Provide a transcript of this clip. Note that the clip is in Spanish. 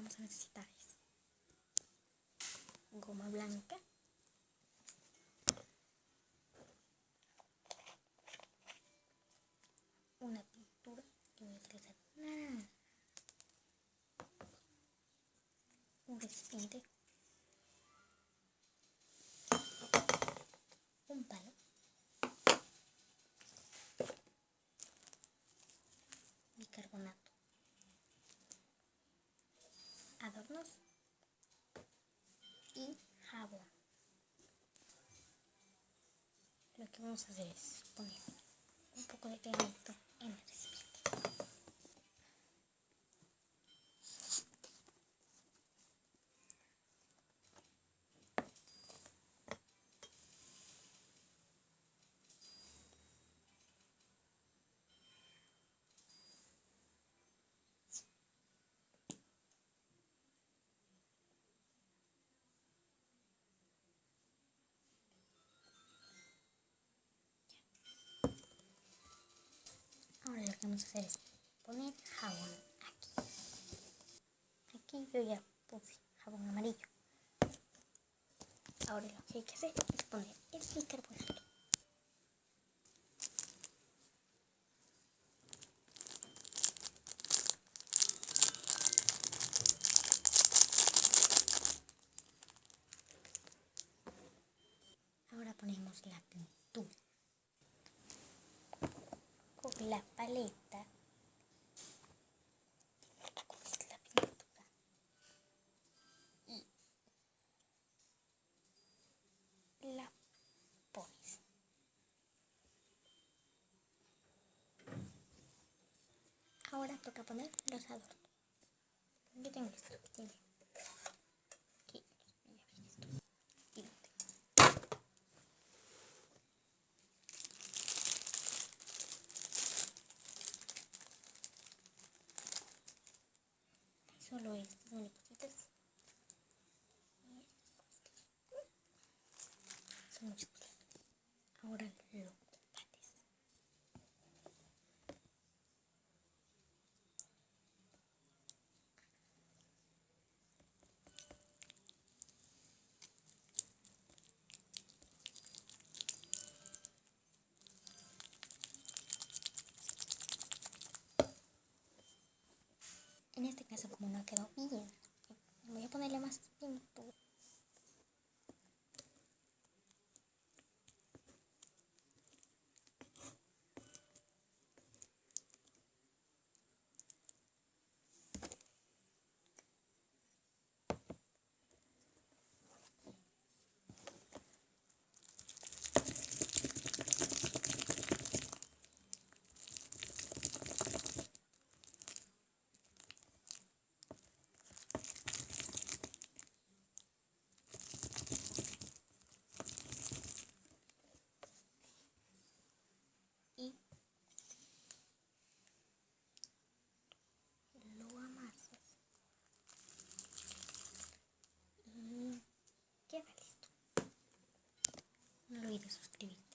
vamos a necesitar es goma blanca, una pintura que voy a utilizar naranja, un recipiente, un palo, bicarbonato, adornos y jabón. Lo que vamos a hacer es poner un poco de pegamento en el recipiente. Ahora lo que vamos a hacer es poner jabón aquí. Aquí yo ya puse jabón amarillo. Ahora lo que hay que hacer es poner el bicarbonato. Ahora ponemos la pintura. Con la paleta coges la pintura y la pones. Ahora toca poner los adornos. Yo tengo esto que tiene aquí. Y lo tengo. Solo estos maripositas. Son muchos. Ahora lo bates. En este caso, como no quedó bien, voy a ponerle más pintura. Y lo amasas y queda listo. No olvides suscribirte.